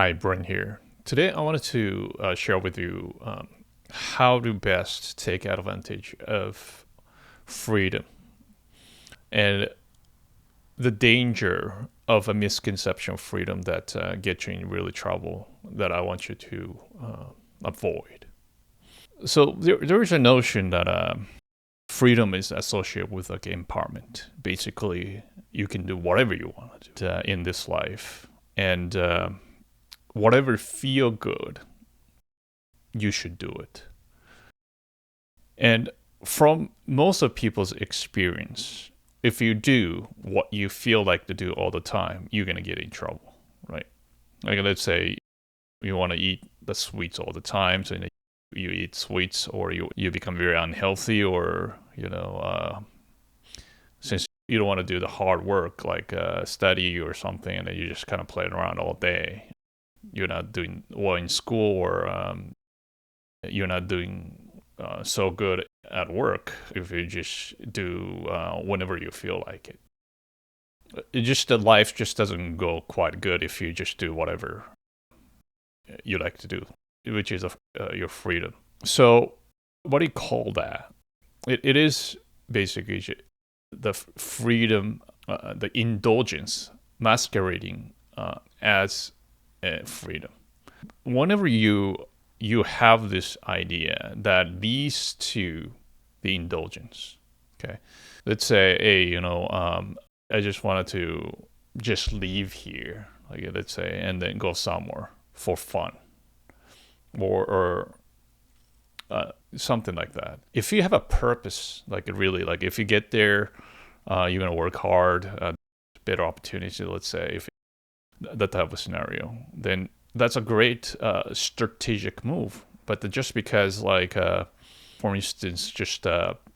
Hi, Brent here. Today, I wanted to share with you how to best take advantage of freedom and the danger of a misconception of freedom that gets you in really trouble that I want you to avoid. So, there is a notion that freedom is associated with like empowerment. Basically, you can do whatever you want in this life, and whatever feel good, you should do it. And from most of people's experience, if you do what you feel like to do all the time, you're gonna get in trouble, right? Like let's say you want to eat the sweets all the time, so you eat sweets, or you become very unhealthy, or since you don't want to do the hard work like study or something, and then you just kind of playing around all day. You're not doing well in school, or you're not doing so good at work if you just do whenever you feel like it. It just the life just doesn't go quite good if you just do whatever you like to do, which is your freedom. So, what do you call that? It is basically the freedom, the indulgence masquerading as freedom. Whenever you have this idea that leads to the indulgence. Okay, let's say, hey, I just wanted to just leave here, like let's say, and then go somewhere for fun, or something like that. If you have a purpose, like really, like if you get there, you're gonna work hard, better opportunity. Let's say if that type of scenario, then that's a great strategic move. But just because, like, for instance, just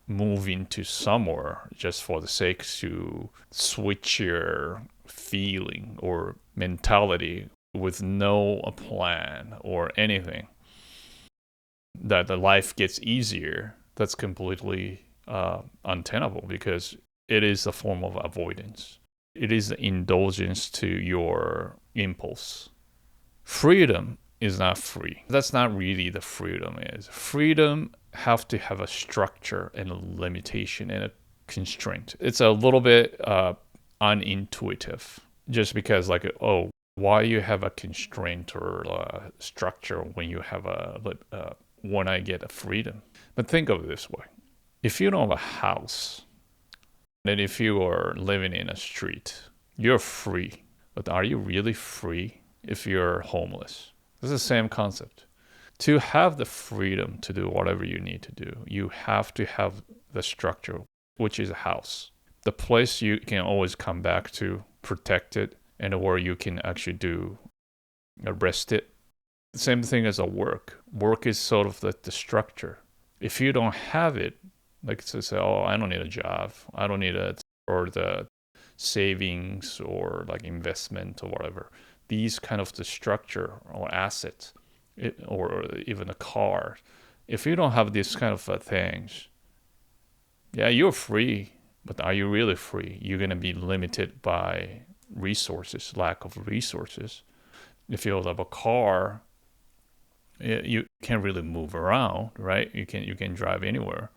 moving to somewhere just for the sake to switch your feeling or mentality with no plan or anything, that the life gets easier, that's completely untenable, because it is a form of avoidance. It is the indulgence to your impulse. Freedom is not free. That's not really the freedom is. Freedom have to have a structure and a limitation and a constraint. It's a little bit unintuitive, just because like, oh, why you have a constraint or a structure when you have when I get a freedom. But think of it this way: if you don't have a house, and if you are living in a street, you're free. But are you really free if you're homeless? It's the same concept. To have the freedom to do whatever you need to do, you have to have the structure, which is a house. The place you can always come back to, protected, and where you can actually do rest it. The same thing as a work. Work is sort of the structure. If you don't have it, like to say, oh, I don't need a job, I don't need or the savings or like investment or whatever. These kind of the structure or assets, or even a car. If you don't have these kind of things, yeah, you're free, but are you really free? You're gonna be limited by resources, lack of resources. If you have a car, you can't really move around, right? You can drive anywhere.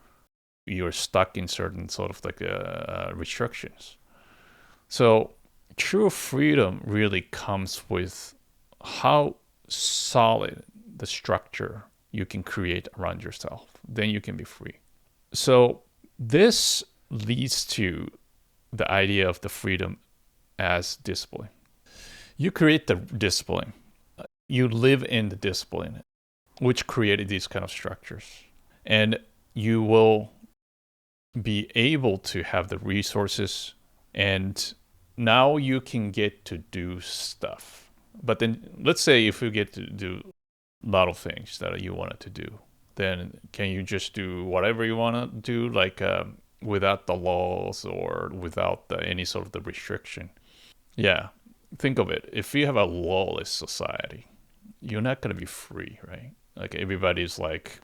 You're stuck in certain sort of like restrictions. So true freedom really comes with how solid the structure you can create around yourself. Then you can be free. So this leads to the idea of the freedom as discipline. You create the discipline. You live in the discipline, which created these kind of structures. And you will be able to have the resources, and now you can get to do stuff. But then let's say if you get to do a lot of things that you wanted to do, then can you just do whatever you want to do, like without the laws or without any sort of the restriction? Yeah, think of it. If you have a lawless society, you're not going to be free, right? Like everybody's like,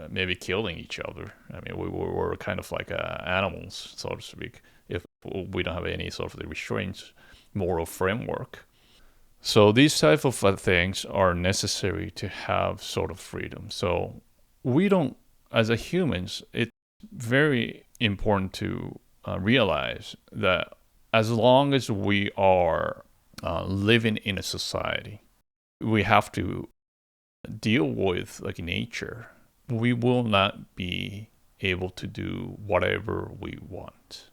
maybe killing each other. I mean, we're kind of like animals, so to speak, if we don't have any sort of the restraints, moral framework. So these type of things are necessary to have sort of freedom. So we don't, as a humans, it's very important to realize that as long as we are living in a society, we have to deal with like nature. We will not be able to do whatever we want.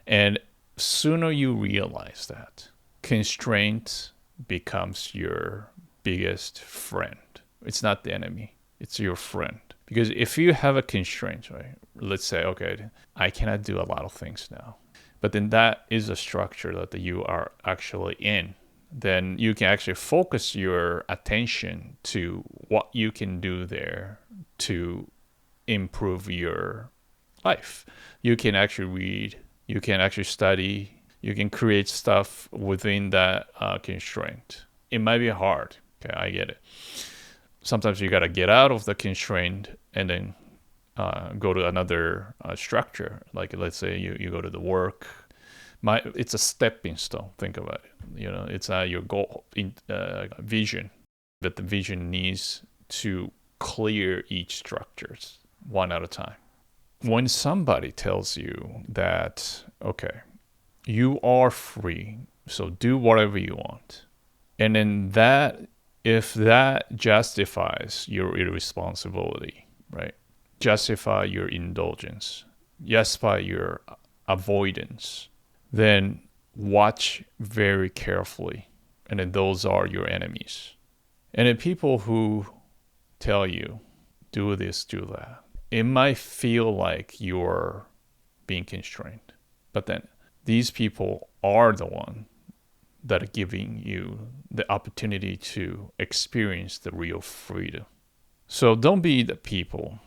And sooner you realize that, constraint becomes your biggest friend. It's not the enemy, it's your friend. Because if you have a constraint, right? Let's say, okay, I cannot do a lot of things now. But then that is a structure that you are actually in. Then you can actually focus your attention to what you can do there to improve your life. You can actually read, you can actually study, you can create stuff within that constraint. It might be hard. Okay, I get it. Sometimes you got to get out of the constraint and then go to another structure. Like let's say you go to the work. It's a stepping stone. Think about it. It's your goal, vision. But the vision needs to clear each structures one at a time. When somebody tells you that, okay, you are free, so do whatever you want, and then if that justifies your irresponsibility, right? Justify your indulgence, justify your avoidance, then watch very carefully. And then those are your enemies. And then people who tell you, do this, do that, it might feel like you're being constrained. But then these people are the one that are giving you the opportunity to experience the real freedom. So don't be the people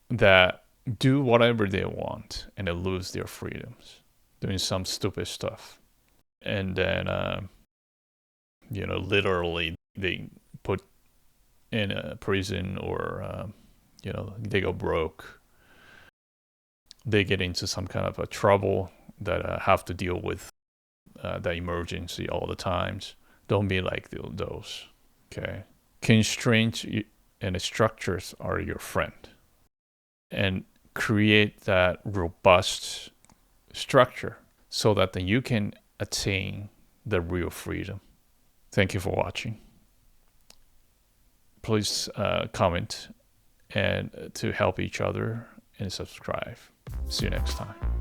that do whatever they want and they lose their freedoms doing some stupid stuff. And then, literally they put in a prison or, they go broke. They get into some kind of a trouble that have to deal with the emergency all the times. Don't be like those. Okay. Constraints and the structures are your friend. And create that robust structure so that then you can attain the real freedom. Thank you for watching. Please comment and to help each other and subscribe. See you next time.